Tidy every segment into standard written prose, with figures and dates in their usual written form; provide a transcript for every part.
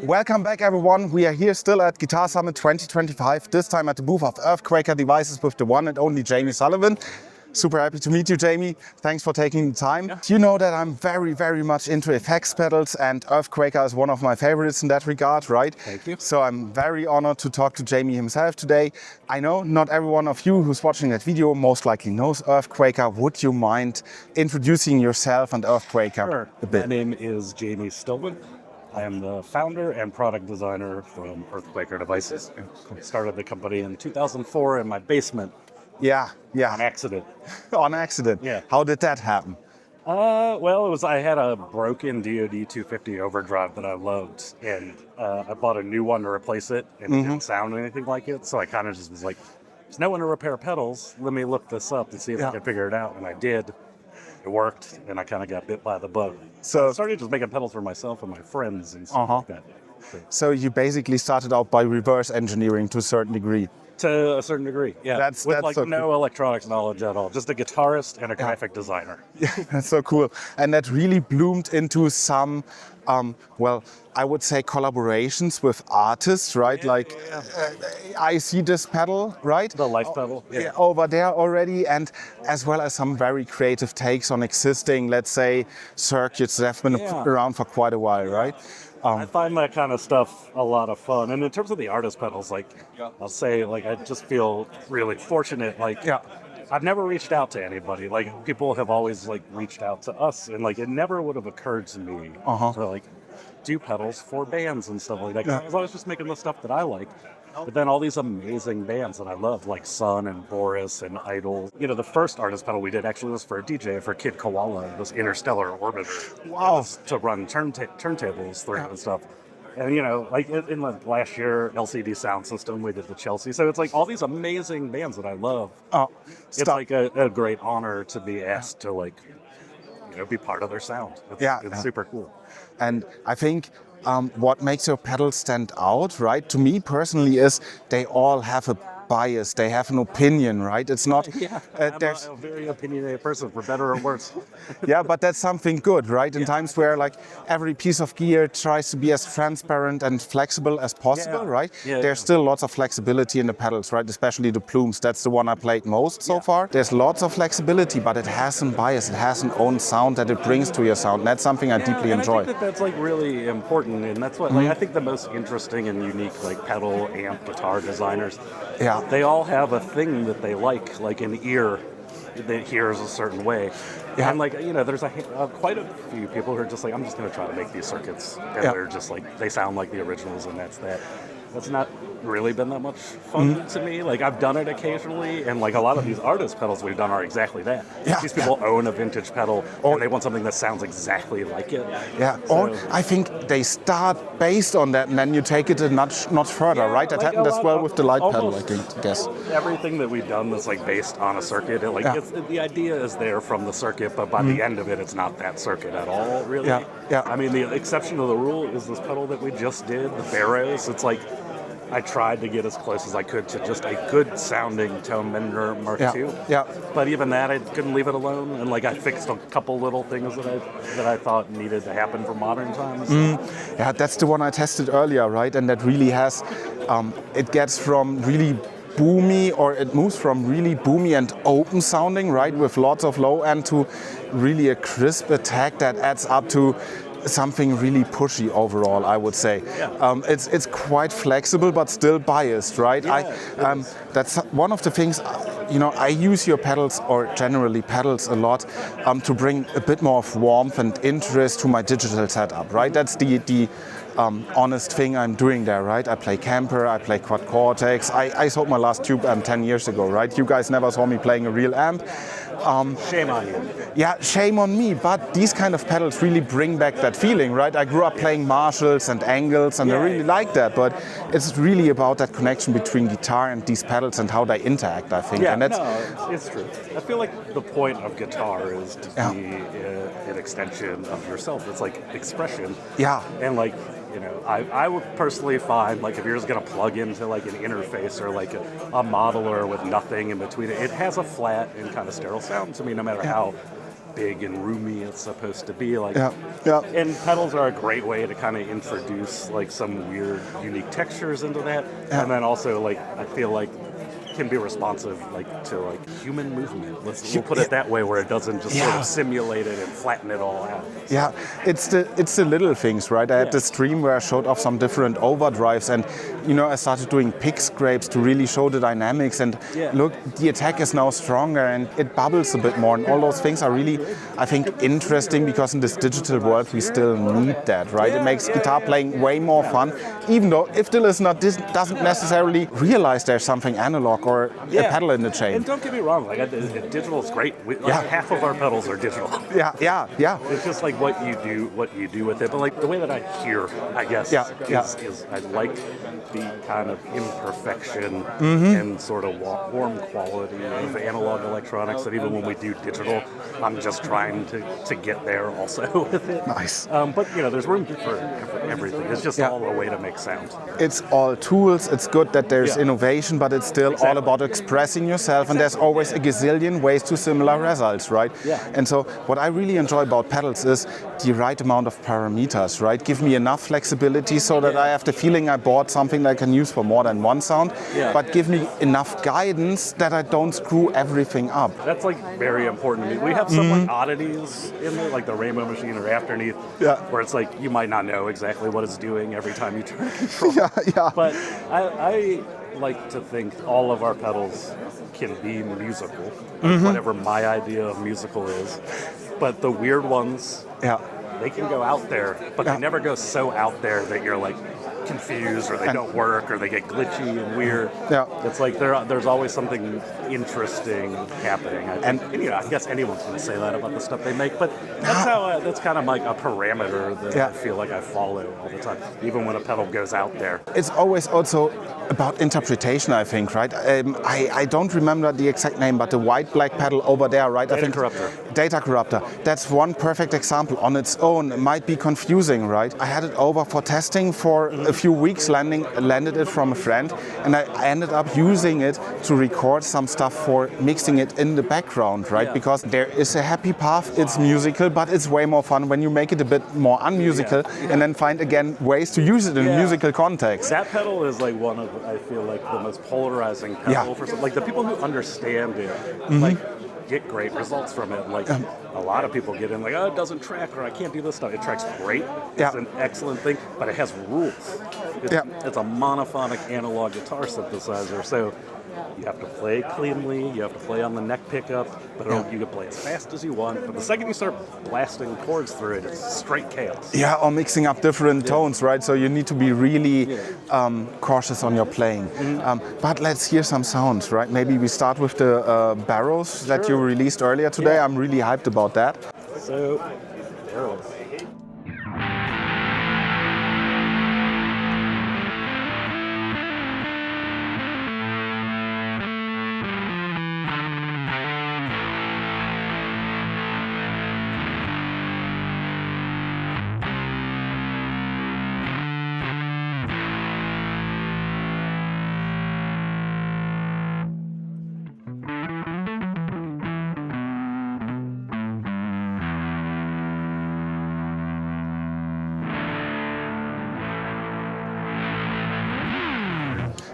Welcome back, everyone. We are here still at Guitar Summit 2025, this time at the booth of Earthquaker Devices with the one and only Jamie Sullivan. Super happy to meet you, Jamie. Thanks for taking the time. Yeah. You know that I'm very much into effects pedals, and Earthquaker is one of my favorites in that regard, right? Thank you. So I'm very honored to talk to Jamie himself today. I know not every one of you who's watching that video most likely knows Earthquaker. Would you mind introducing yourself and Earthquaker a bit? My name is Jamie Stillman. I am the founder and product designer from Earthquaker Devices. I started the company in 2004 in my basement. Yeah. On accident. On accident? Yeah. How did that happen? Well, I had a broken DoD 250 overdrive that I loved, and I bought a new one to replace it, and it didn't sound anything like it, so I kind of just was like, there's no one to repair pedals, let me look this up and see if I can figure it out, and I did. It worked, and I kind of got bit by the bug. So I started just making pedals for myself and my friends and stuff like that. So you basically started out by reverse engineering to a certain degree. To a certain degree, yeah. That's like so no cool. Electronics knowledge at all. Just a guitarist and a graphic designer. Yeah, that's so cool. And that really bloomed into some, well, I would say collaborations with artists, right? I see this pedal, right? The Life pedal. Yeah. Over there already, and as well as some very creative takes on existing, let's say, circuits that have been around for quite a while, right? I find that kind of stuff a lot of fun. And in terms of the artist pedals, I'll say, I just feel really fortunate. I've never reached out to anybody. People have always, reached out to us. And, it never would have occurred to me to, do pedals for bands and stuff like that. Because I was just making the stuff that I like. But then all these amazing bands that I love, like Sun and Boris and Idol. The first artist pedal we did actually was for a DJ, for Kid Koala, this Interstellar Orbiter. Wow. To run turntables through and stuff. And, in the last year, LCD Sound System, we did the Chelsea. So it's all these amazing bands that I love. It's a great honor to be asked to, be part of their sound. It's super cool. And I think what makes your pedals stand out, right, to me personally, is they all have a bias, they have an opinion, right? It's not... I'm a very opinionated person, for better or worse. Yeah, but that's something good, right? In times where every piece of gear tries to be as transparent and flexible as possible, right? There's still lots of flexibility in the pedals, right? Especially the Plumes. That's the one I played most so far. There's lots of flexibility, but it has some bias. It has an own sound that it brings to your sound. And that's something I deeply enjoy. I think that's really important, and that's what I think the most interesting and unique pedal, amp, guitar designers. Yeah. They all have a thing that they like an ear that hears a certain way. Yeah. And there's quite a few people who are just I'm just going to try to make these circuits. And they're just they sound like the originals, and that's that. That's not really been that much fun to me. I've done it occasionally, and a lot of these artist pedals we've done are exactly that. Yeah. These people own a vintage pedal, and they want something that sounds exactly like it. Yeah, or I think they start based on that, and then you take it a notch further, right? That happened as well with the light pedal, I guess. Everything that we've done that's based on a circuit, the idea is there from the circuit, but by the end of it, it's not that circuit at all, really. Yeah. I mean, the exception to the rule is this pedal that we just did, the Barrows. It's I tried to get as close as I could to just a good sounding Tone Bender Mark II. Yeah. But even that, I couldn't leave it alone. And I fixed a couple little things that I thought needed to happen for modern times. Yeah, that's the one I tested earlier, right? And that really has, it gets from really boomy, or it moves from really boomy and open sounding, right? With lots of low end, to really a crisp attack that adds up to something really pushy overall, I would say. Yeah. It's quite flexible, but still biased, right? Yeah, that's one of the things, I use your pedals, or generally pedals, a lot to bring a bit more of warmth and interest to my digital setup, right? That's the honest thing I'm doing there, right? I play Kemper, I play Quad Cortex. I sold my last tube amp 10 years ago, right? You guys never saw me playing a real amp. Shame on you. Yeah, shame on me, but these kind of pedals really bring back that feeling, right? I grew up playing Marshalls and Engels, and I really like that, but it's really about that connection between guitar and these pedals and how they interact, I think. Yeah, and it's true. I feel like the point of guitar is to be an extension of yourself. It's expression. Yeah. And I would personally find if you're just going to plug into an interface or a modeler with nothing in between it has a flat and kind of sterile sound to me, no matter how big and roomy it's supposed to be. Like, Yeah, yeah. and pedals are a great way to kind of introduce like some weird, unique textures into that, Yeah. and then also like I feel like can be responsive like to like human movement. We'll put it that way, where it doesn't just sort Yeah. of simulate it and flatten it all out. Yeah, it's the little things, right? I had this stream where I showed off some different overdrives, and I started doing pick scrapes to really show the dynamics. And Yeah. look, the attack is now stronger and it bubbles a bit more. And all those things are really, I think, interesting, because in this digital world we still need that, right? It makes guitar playing way more fun, even though if the listener doesn't necessarily realize there's something analog or a pedal in the chain. And don't get me wrong, like digital is great. Half of our pedals are digital. Yeah. It's just like what you do with it. But like the way that I hear, I guess, is I like the kind of imperfection and sort of warm quality of analog electronics. That even when we do digital, I'm just trying to get there also with it. Nice. But there's room for everything. It's just all a way to make sound. It's all tools. It's good that there's innovation, but it's still all about expressing yourself, and there's always a gazillion ways to similar results, right? Yeah. And so what I really enjoy about pedals is the right amount of parameters, right? Give me enough flexibility so that I have the feeling I bought something that I can use for more than one sound, but give me enough guidance that I don't screw everything up. That's like very important to me. We have some like oddities in there, like the Rainbow Machine or Afterneath, where it's like you might not know exactly what it's doing every time you turn a control. Yeah. But I like to think all of our pedals can be musical, whatever my idea of musical is. But the weird ones, they can go out there, but they never go so out there that you're like confused, or they don't work, or they get glitchy and weird. Yeah. It's like there's always something interesting happening. I think. I guess anyone's going to say that about the stuff they make, but that's kind of like a parameter that I feel like I follow all the time, even when a pedal goes out there. It's always also about interpretation, I think, right? I don't remember the exact name, but the white-black pedal over there, right? Data Corruptor. Data Corruptor. That's one perfect example. On its own, it might be confusing, right? I had it over for testing for a few weeks, landed it from a friend, and I ended up using it to record some stuff for mixing it in the background, right? Because there is a happy path, it's musical, but it's way more fun when you make it a bit more unmusical and then find, again, ways to use it in a musical context. That pedal is like one of, I feel like, the most polarizing pedal for some, like the people who understand it, like get great results from it. Like a lot of people get in like, oh, it doesn't track, or I can't do this stuff. It tracks great. It's an excellent thing, but it has rules. It's a monophonic analog guitar synthesizer, so you have to play cleanly, you have to play on the neck pickup, but you can play as fast as you want. But the second you start blasting chords through it, it's straight chaos. Yeah, or mixing up different tones, right? So you need to be really cautious on your playing. But let's hear some sounds, right? Maybe we start with the Barrows that you released earlier today. I'm really hyped about that. So, Barrows.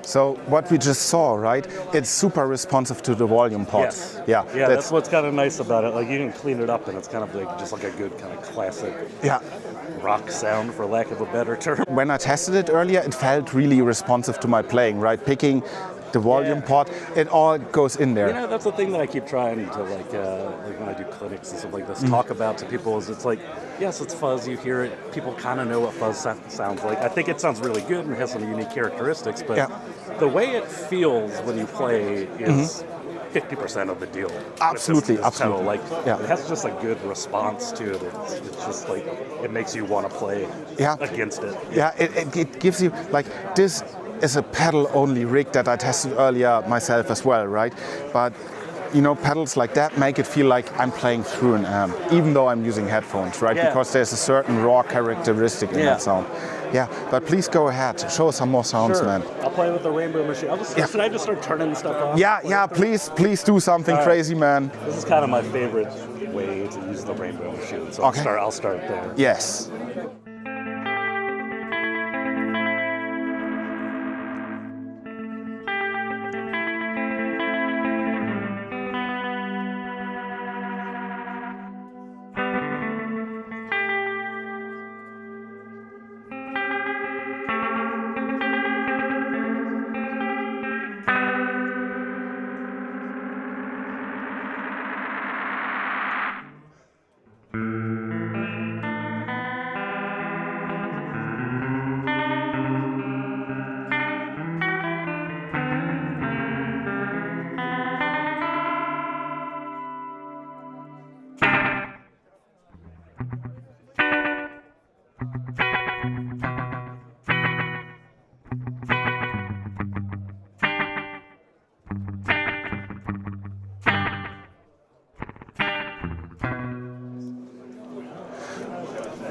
So what we just saw, right? It's super responsive to the volume pot. Yes. Yeah. That's what's kind of nice about it. Like you can clean it up, and it's kind of like just like a good kind of classic rock sound, for lack of a better term. When I tested it earlier, it felt really responsive to my playing, right? Picking the volume pot, it all goes in there. That's the thing that I keep trying to like when I do clinics and stuff like this, talk about to people is it's like, yes, it's fuzz, you hear it, people kind of know what fuzz sounds like. I think it sounds really good and has some unique characteristics, but the way it feels when you play is 50% of the deal. Absolutely, this absolutely. Like, it has just a good response to it. It's just like, it makes you want to play against it. Yeah, it gives you, like, this is a pedal-only rig that I tested earlier myself as well, right? But pedals like that make it feel like I'm playing through an amp, even though I'm using headphones, right? Because there's a certain raw characteristic in that sound. Yeah, but please go ahead. Show us some more sounds, man. I'll play with the Rainbow Machine. Should I just start turning stuff off? Yeah, please do something crazy, man. This is kind of my favorite way way to use the Rainbow Machine. So Okay. I'll start there. Yes.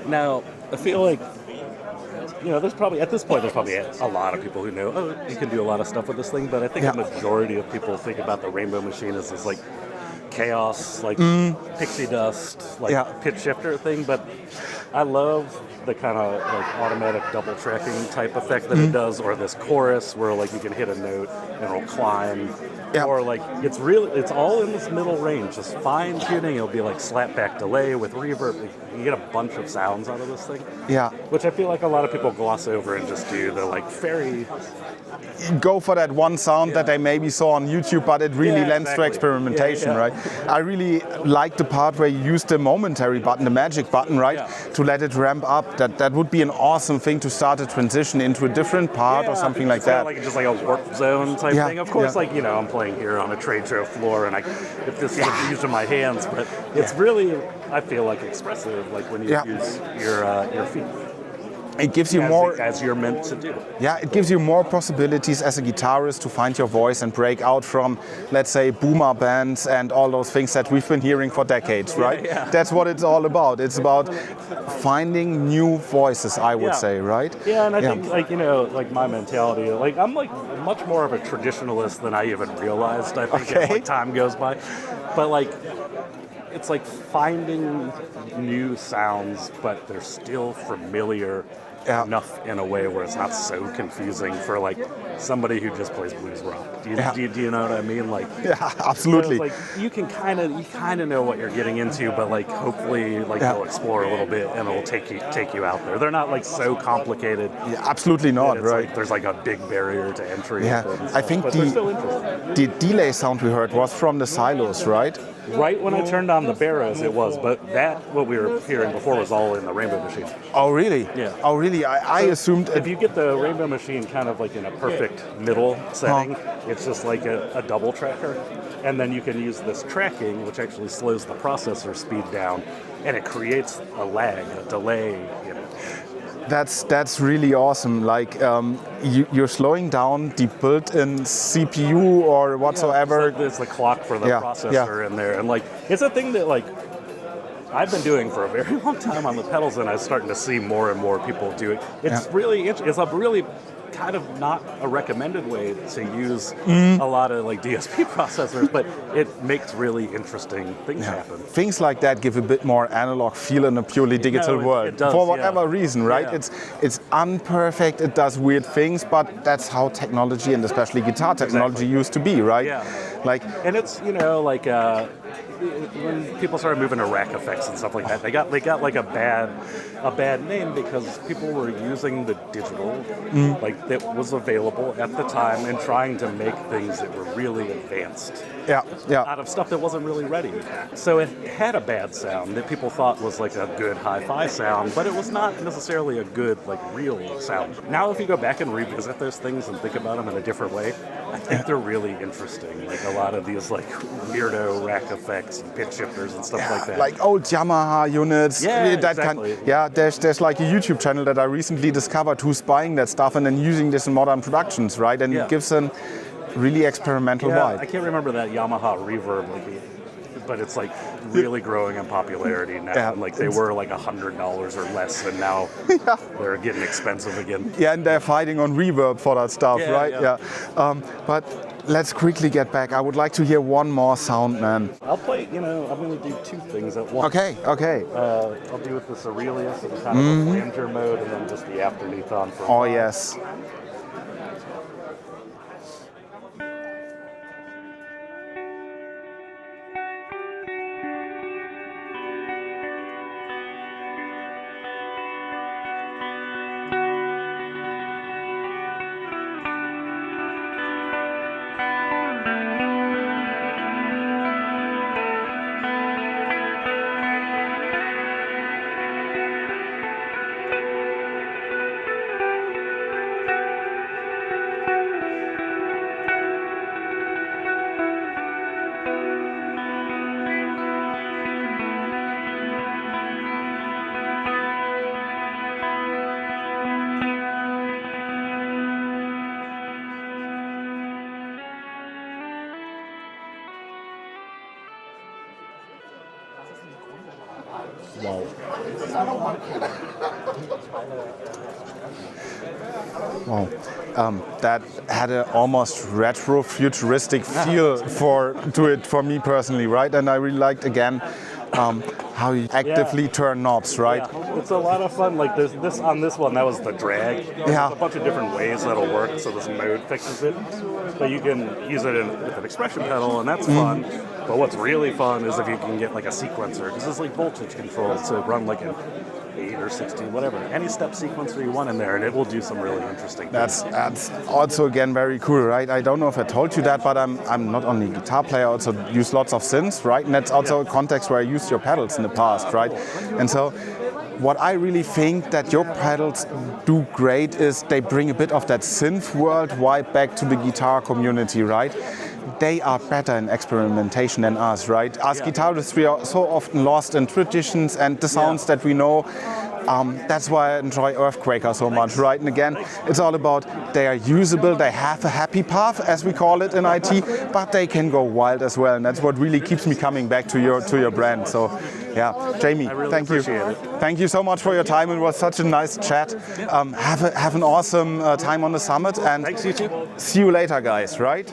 Now, I feel like, there's probably, at this point, there's probably a lot of people who know, oh, you can do a lot of stuff with this thing, but I think the majority of people think about the Rainbow Machine as this, like, chaos, like, pixie dust, like, pitch shifter thing, but I love the kind of, like, automatic double tracking type effect that it does, or this chorus where, like, you can hit a note and it'll climb. Yeah. Or like it's all in this middle range, just fine tuning. It'll be like slapback delay with reverb. You get a bunch of sounds out of this thing. Yeah. Which I feel like a lot of people gloss over and just do the like very go for that one sound that they maybe saw on YouTube, but it really lends to experimentation, right? I really like the part where you use the momentary button, the magic button, right, to let it ramp up. That would be an awesome thing to start a transition into a different part or something like that. Like just like a warp zone type thing. Of course, like I'm playing here on a trade show floor, and if this is used in my hands, but it's really, I feel like, expressive, like when you use your feet. It gives you more, as you're meant to do. Yeah, it gives you more possibilities as a guitarist to find your voice and break out from, let's say, boomer bands and all those things that we've been hearing for decades, right? Yeah. That's what it's all about. It's about finding new voices, I would say, right? Yeah, and I think, like, like my mentality, like I'm like much more of a traditionalist than I even realized. I think as like time goes by, but like it's like finding new sounds, but they're still familiar enough in a way where it's not so confusing for like somebody who just plays blues rock. Do you know what I mean? Like, absolutely. So it's like you kind of know what you're getting into, but like hopefully like they'll explore a little bit and it'll take you out there. They're not like so complicated. Yeah, absolutely not. Right. Like, there's like a big barrier to entry. Yeah, I think the delay sound we heard was from the silos, right? Right when I turned on the Barrows, it was, but what we were hearing before was all in the Rainbow Machine. Oh, really? Yeah. Oh, really? I assumed... If you get the Rainbow Machine kind of like in a perfect middle setting, it's just like a double tracker, and then you can use this tracking, which actually slows the processor speed down, and it creates a lag, a delay, That's really awesome. Like you're slowing down the built-in CPU or whatsoever. Yeah, it's the clock for the processor in there, and like it's a thing that like I've been doing for a very long time on the pedals, and I'm starting to see more and more people do it. It's really it's a really kind of not a recommended way to use a lot of like DSP processors, but it makes really interesting things happen. Things like that give a bit more analog feel in a purely digital world. It does, for whatever reason, right? It's unperfect, it does weird things, but that's how technology and especially guitar technology used to be, right? Like, and it's like when people started moving to rack effects and stuff like that, they got like a bad name because people were using the digital like that was available at the time and trying to make things that were really advanced out of stuff that wasn't really ready. So it had a bad sound that people thought was like a good hi-fi sound, but it was not necessarily a good like real sound. Now if you go back and revisit those things and think about them in a different way, I think they're really interesting. Like a lot of these like weirdo rack effects and pitch shifters and stuff like that. Like old Yamaha units. Exactly. There's like a YouTube channel that I recently discovered who's buying that stuff and then using this in modern productions, right? And it gives a really experimental vibe. I can't remember that Yamaha reverb, but it's like really growing in popularity now. Like they were like $100 or less, and now they're getting expensive again. Yeah, and they're fighting on reverb for that stuff, right? Yeah. But let's quickly get back. I would like to hear one more sound, man. I'll play, I'm going to do two things at once. Okay. I'll do with this Aurelius in kind of a flanger mode, and then just the afterneath on for Oh, yes. Wow. That had an almost retro futuristic feel to it for me personally, right? And I really liked again how you actively turn knobs, right? Yeah, it's a lot of fun. Like this on this one, that was the drag. Yeah. There's a bunch of different ways that'll work, so this mode fixes it. But you can use it with an expression pedal, and that's fun. But what's really fun is if you can get like a sequencer, because it's like voltage control to run like an 8 or 16, whatever, any step sequencer you want in there, and it will do some really interesting things. That's also again very cool, right? I don't know if I told you that, but I'm not only a guitar player, I also use lots of synths, right? And that's also a context where I used your pedals in the past, right? And so what I really think that your pedals do great is they bring a bit of that synth world vibe back to the guitar community, right? They are better in experimentation than us, right? Us guitarists, we are so often lost in traditions and the sounds that we know. That's why I enjoy Earthquaker so much, right? And again, it's all about they are usable, they have a happy path, as we call it in IT, but they can go wild as well, and that's what really keeps me coming back to your brand. So, yeah, Jamie, thank you. Thank you so much for your time. It was such a nice chat. Have an awesome time on the summit, and Thanks, you too. see you later, guys, right?